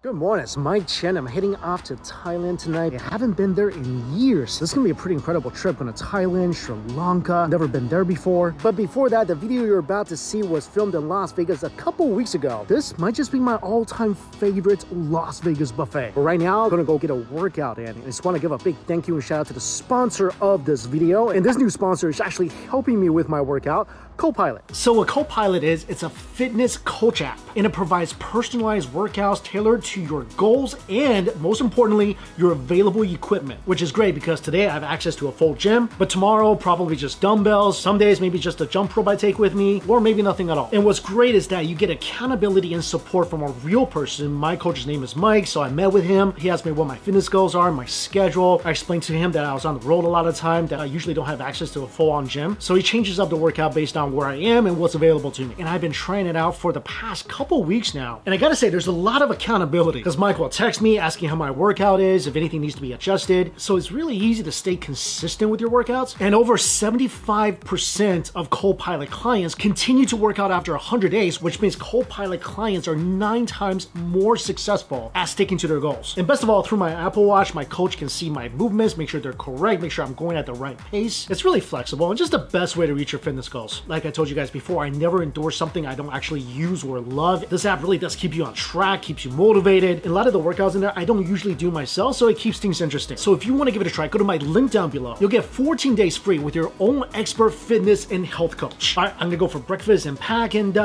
Good morning, it's Mike Chen. I'm heading off to Thailand tonight. I haven't been there in years. This is gonna be a pretty incredible trip. Going to Thailand, Sri Lanka. Never been there before. But before that, the video you're about to see was filmed in Las Vegas a couple weeks ago. This might just be my all-time favorite Las Vegas buffet. But right now, I'm gonna go get a workout in. I just wanna give a big thank you and shout out to the sponsor of this video. And this new sponsor is actually helping me with my workout, Copilot. So what Copilot is, it's a fitness coach app, and it provides personalized workouts tailored to your goals and, most importantly, your available equipment, which is great because today I have access to a full gym, but tomorrow probably just dumbbells, some days maybe just a jump rope I take with me, or maybe nothing at all. And what's great is that you get accountability and support from a real person. My coach's name is Mike, so I met with him. He asked me what my fitness goals are, my schedule. I explained to him that I was on the road a lot of time, that I usually don't have access to a full-on gym. So he changes up the workout based on where I am and what's available to me. And I've been trying it out for the past couple weeks now. And I gotta say, there's a lot of accountability because Mike will text me asking how my workout is, if anything needs to be adjusted. So it's really easy to stay consistent with your workouts. And over 75% of Copilot clients continue to work out after 100 days, which means Copilot clients are 9 times more successful at sticking to their goals. And best of all, through my Apple Watch, my coach can see my movements, make sure they're correct, make sure I'm going at the right pace. It's really flexible and just the best way to reach your fitness goals. Like I told you guys before, I never endorse something I don't actually use or love. This app really does keep you on track, keeps you motivated. And a lot of the workouts in there, I don't usually do myself, so it keeps things interesting. So if you want to give it a try, go to my link down below. You'll get 14 days free with your own expert fitness and health coach. All right, I'm gonna go for breakfast and pack and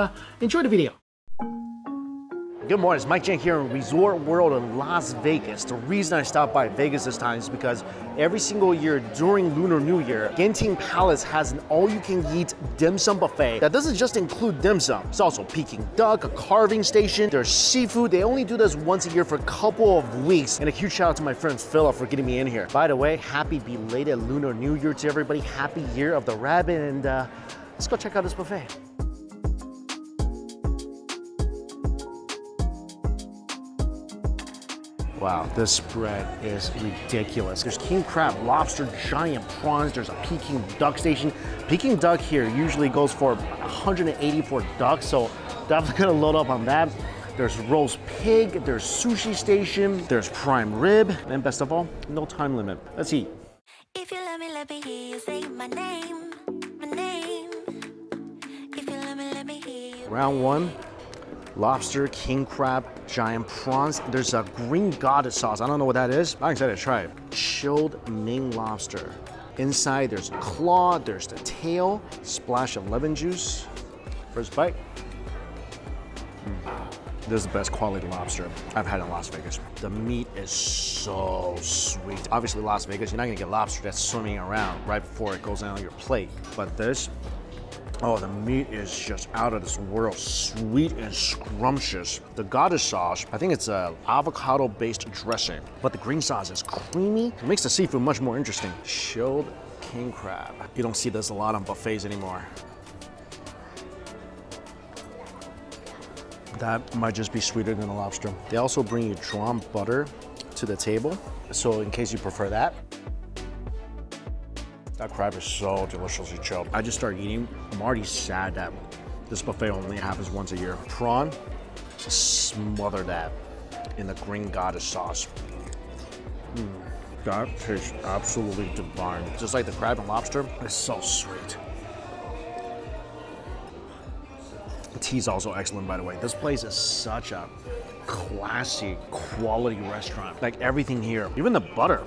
enjoy the video. Good morning, it's Mike Chen here in Resort World in Las Vegas. The reason I stopped by Vegas this time is because every single year during Lunar New Year, Genting Palace has an all-you-can-eat dim sum buffet that doesn't just include dim sum. It's also Peking duck, a carving station, there's seafood. They only do this once a year for a couple of weeks. And a huge shout out to my friend Philip for getting me in here. By the way, happy belated Lunar New Year to everybody. Happy Year of the Rabbit, and let's go check out this buffet. Wow, this spread is ridiculous. There's king crab, lobster, giant prawns. There's a Peking duck station. Peking duck here usually goes for 180 for duck, so definitely gonna load up on that. There's roast pig, there's sushi station, there's prime rib, and best of all, no time limit. Let's eat. If you let me hear you say my name, my name. If you let me hear you. Round one. Lobster, king crab, giant prawns. There's a green goddess sauce. I don't know what that is. I'm excited to try it. Chilled Ming lobster. Inside there's a claw, there's the tail, splash of lemon juice. First bite. This is the best quality lobster I've had in Las Vegas. The meat is so sweet. Obviously Las Vegas, you're not gonna get lobster that's swimming around right before it goes on your plate. But this, oh, the meat is just out of this world. Sweet and scrumptious. The goddess sauce, I think it's a avocado-based dressing, but the green sauce is creamy. It makes the seafood much more interesting. Chilled king crab. You don't see this a lot on buffets anymore. That might just be sweeter than a lobster. They also bring you drawn butter to the table, so in case you prefer that. That crab is so deliciously chilled. I just started eating. I'm already sad that this buffet only happens once a year. Prawn, smother that in the green goddess sauce. That tastes absolutely divine. Just like the crab and lobster, it's so sweet. The tea is also excellent, by the way. This place is such a classy, quality restaurant. Like everything here, even the butter.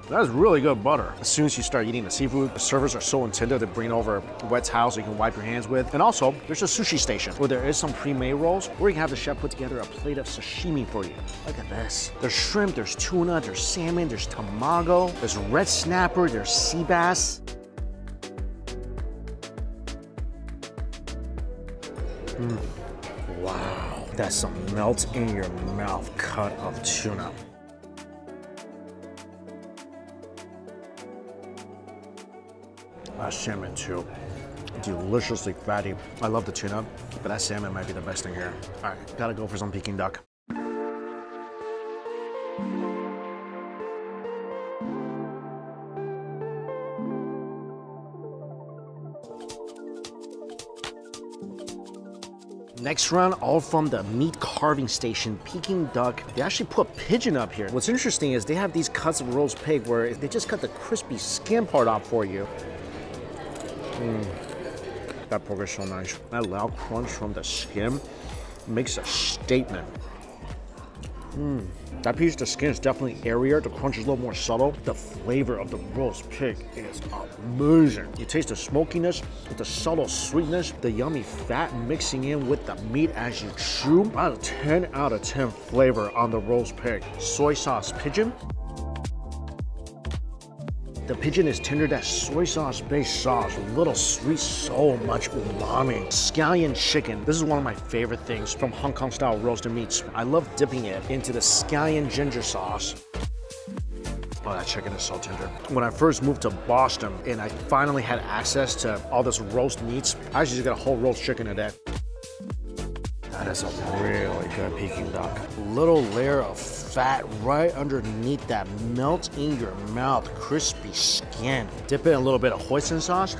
That's really good butter. As soon as you start eating the seafood, the servers are so attentive to bring over wet towels so you can wipe your hands with. And also, there's a sushi station where there is some pre-made rolls, or you can have the chef put together a plate of sashimi for you. Look at this. There's shrimp, there's tuna, there's salmon, there's tamago, there's red snapper, there's sea bass. Wow, that's some melt in your mouth cut of tuna. That salmon too, deliciously fatty. I love the tuna, but that salmon might be the best thing here. All right, gotta go for some Peking duck. Next round, all from the meat carving station, Peking duck. They actually put pigeon up here. What's interesting is they have these cuts of roast pig where they just cut the crispy skin part off for you. That pork is so nice. That loud crunch from the skin makes a statement. That piece of the skin is definitely airier. The crunch is a little more subtle. The flavor of the roast pig is amazing. You taste the smokiness with the subtle sweetness, the yummy fat mixing in with the meat as you chew. About a 10 out of 10 flavor on the roast pig. Soy sauce pigeon. The pigeon is tender, that soy sauce based sauce, a little sweet, so much umami. Scallion chicken, this is one of my favorite things from Hong Kong style roasted meats. I love dipping it into the scallion ginger sauce. Oh, that chicken is so tender. When I first moved to Boston and I finally had access to all this roast meats, I actually just got a whole roast chicken today. That is a really good Peking duck. Little layer of fat right underneath that melts in your mouth, crispy skin. Dip in a little bit of hoisin sauce.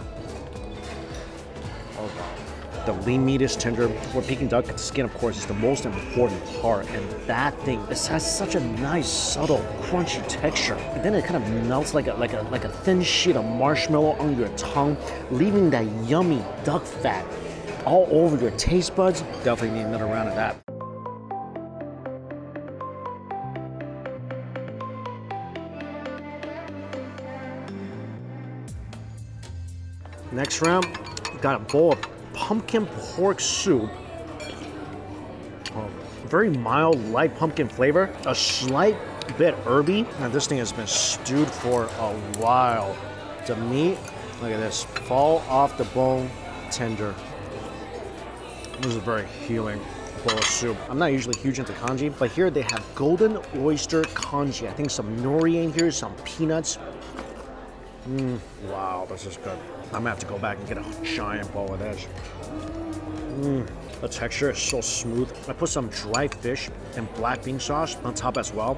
Oh God. The lean meat is tender. For Peking duck, the skin, of course, is the most important part. And that thing, it has such a nice, subtle, crunchy texture. And then it kind of melts like a thin sheet of marshmallow on your tongue, leaving that yummy duck fat all over your taste buds. Definitely need another round of that. Next round, got a bowl of pumpkin pork soup. Very mild, light pumpkin flavor, a slight bit herby. Now this thing has been stewed for a while. The meat, look at this, fall off the bone, tender. This is a very healing bowl of soup. I'm not usually huge into congee, but here they have golden oyster congee. I think some nori in here, some peanuts. Wow, this is good. I'm gonna have to go back and get a giant bowl of this. The texture is so smooth. I put some dry fish and black bean sauce on top as well.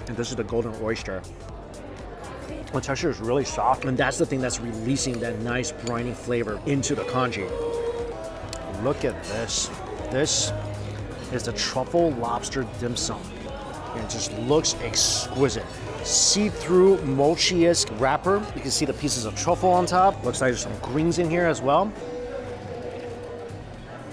And this is the golden oyster. The texture is really soft, and that's the thing that's releasing that nice briny flavor into the congee. Look at this. This is the truffle lobster dim sum. And it just looks exquisite. See-through mochi-esque wrapper. You can see the pieces of truffle on top. Looks like there's some greens in here as well.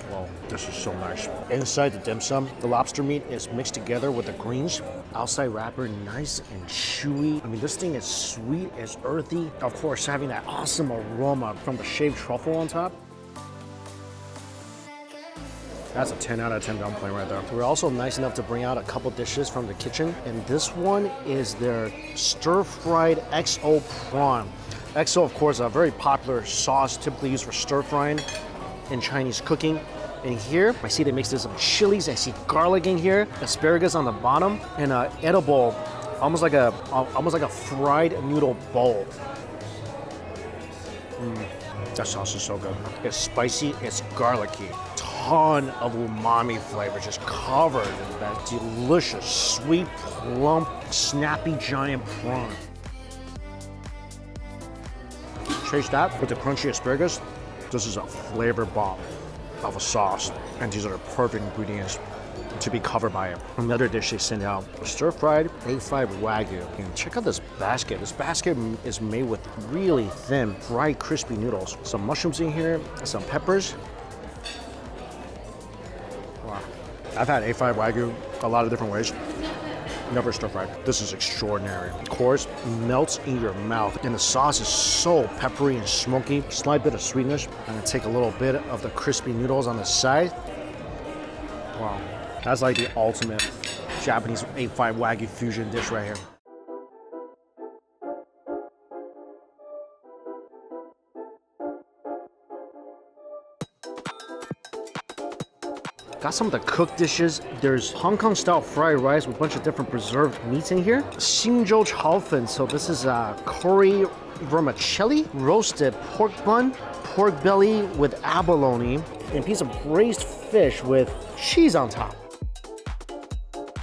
Whoa, this is so nice. Inside the dim sum, the lobster meat is mixed together with the greens. Outside wrapper, nice and chewy. I mean, this thing is sweet, it's earthy. Of course, having that awesome aroma from the shaved truffle on top. That's a 10 out of 10 dumpling right there. We're also nice enough to bring out a couple dishes from the kitchen. And this one is their stir-fried XO prawn. XO, of course, a very popular sauce typically used for stir-frying in Chinese cooking. And here, I see they mixed in some chilies. I see garlic in here, asparagus on the bottom, and an edible, almost like a fried noodle bowl. That sauce is so good. It's spicy, it's garlicky. Ton of umami flavor, just covered in that delicious, sweet, plump, snappy, giant prawn. Chase that with the crunchy asparagus. This is a flavor bomb of a sauce, and these are the perfect ingredients to be covered by it. Another dish they send out, stir-fried A5 Wagyu. And check out this basket. This basket is made with really thin, fried, crispy noodles. Some mushrooms in here, some peppers. Wow. I've had A5 Wagyu a lot of different ways. Never stir-fried. This is extraordinary. Of course, melts in your mouth, and the sauce is so peppery and smoky. Slight bit of sweetness. I'm gonna take a little bit of the crispy noodles on the side. Wow. That's like the ultimate Japanese A5 Wagyu fusion dish right here. Got some of the cooked dishes. There's Hong Kong style fried rice with a bunch of different preserved meats in here. Xinzhou chaofen, so this is curry vermicelli, roasted pork bun, pork belly with abalone, and a piece of braised fish with cheese on top.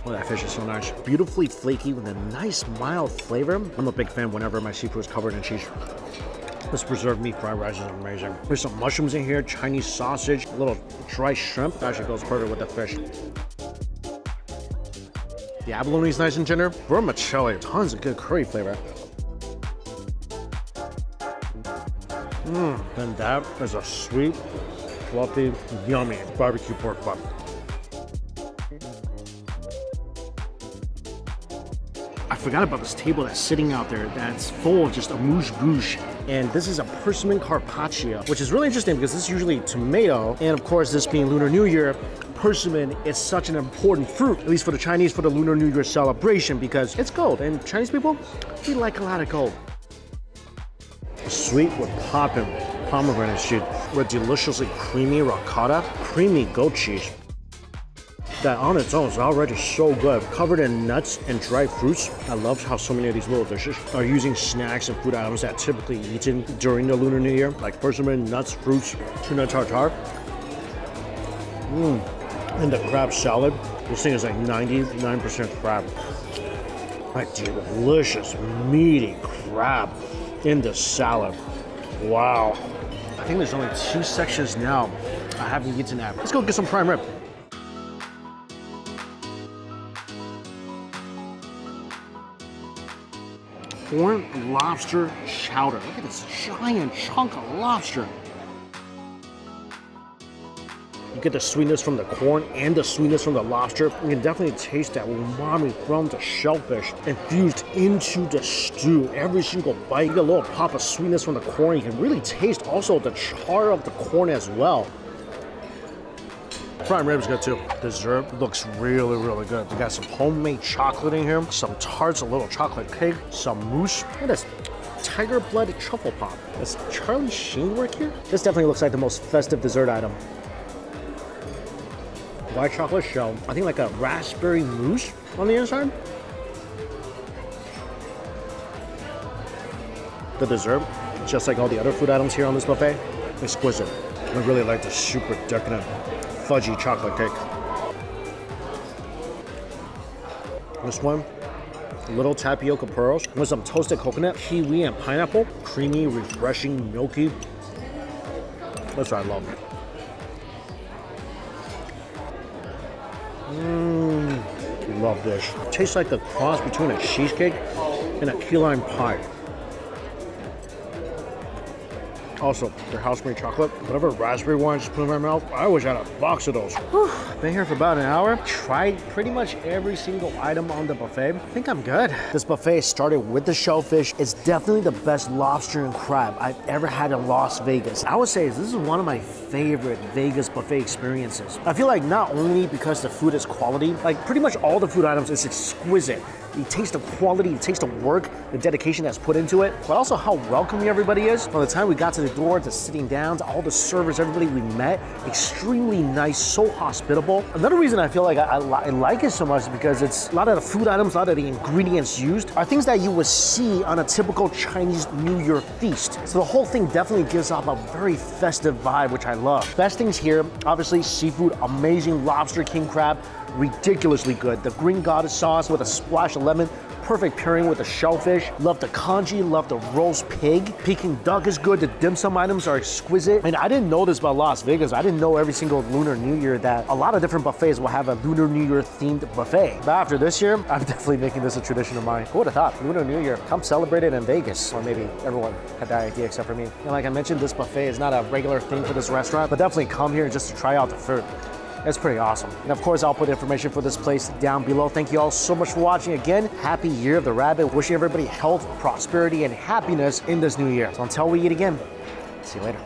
Oh, that fish is so nice. Beautifully flaky with a nice mild flavor. I'm a big fan whenever my seafood is covered in cheese. This preserved meat fried rice is amazing. There's some mushrooms in here, Chinese sausage, a little dry shrimp. That actually goes perfect with the fish. The abalone is nice and tender. Vermicelli, tons of good curry flavor. And that is a sweet, fluffy, yummy barbecue pork butt. I forgot about this table that's sitting out there that's full of just amuse-bouche. And this is a persimmon carpaccio, which is really interesting because this is usually tomato. And of course, this being Lunar New Year, persimmon is such an important fruit, at least for the Chinese, for the Lunar New Year celebration, because it's gold. And Chinese people, we like a lot of gold. Sweet with popping pomegranate seed with deliciously creamy ricotta, creamy goat cheese. That on its own is already so good. Covered in nuts and dried fruits. I love how so many of these little dishes are using snacks and food items that typically eaten during the Lunar New Year, like persimmon, nuts, fruits, tuna tartare. And the crab salad. This thing is like 99% crab. Like delicious, meaty crab in the salad. Wow. I think there's only 2 sections now I haven't eaten at. Let's go get some prime rib. Corn lobster chowder. Look at this giant chunk of lobster. You get the sweetness from the corn and the sweetness from the lobster. You can definitely taste that umami from the shellfish infused into the stew. Every single bite, you get a little pop of sweetness from the corn. You can really taste also the char of the corn as well. Prime rib is good too. Dessert looks really, really good. We got some homemade chocolate in here, some tarts, a little chocolate cake, some mousse. Look at this tiger blood truffle pop. Does Charlie Sheen work here? This definitely looks like the most festive dessert item. White chocolate shell. I think like a raspberry mousse on the inside. The dessert, just like all the other food items here on this buffet, exquisite. I really like the super decadent fudgy chocolate cake. This one, little tapioca pearls with some toasted coconut, kiwi, and pineapple. Creamy, refreshing, milky. That's what I love. Love this. It tastes like the cross between a cheesecake and a key lime pie. Also, their house-made chocolate, whatever raspberry one I just put in my mouth, I wish I had a box of those. Whew. Been here for about an hour. Tried pretty much every single item on the buffet. I think I'm good. This buffet started with the shellfish. It's definitely the best lobster and crab I've ever had in Las Vegas. I would say this is one of my favorite Vegas buffet experiences. I feel like not only because the food is quality, like pretty much all the food items is exquisite. You taste the quality, you taste the work, the dedication that's put into it, but also how welcoming everybody is. From the time we got to the door, to sitting down, to all the servers, everybody we met, extremely nice, so hospitable. Another reason I feel like I like it so much is because it's a lot of the food items, a lot of the ingredients used are things that you would see on a typical Chinese New Year feast. So the whole thing definitely gives off a very festive vibe, which I love. Best things here, obviously seafood, amazing lobster king crab, ridiculously good. The green goddess sauce with a splash of lemon, perfect pairing with the shellfish. Love the congee, love the roast pig. Peking duck is good. The dim sum items are exquisite. And I didn't know this about Las Vegas. I didn't know every single Lunar New Year that a lot of different buffets will have a Lunar New Year themed buffet. But after this year, I'm definitely making this a tradition of mine. Who would have thought? Lunar New Year, come celebrate it in Vegas. Or maybe everyone had that idea except for me. And like I mentioned, this buffet is not a regular thing for this restaurant, but definitely come here just to try out the food. It's pretty awesome. And of course, I'll put information for this place down below. Thank you all so much for watching. Again, happy Year of the Rabbit. Wishing everybody health, prosperity, and happiness in this new year. So until we eat again, see you later.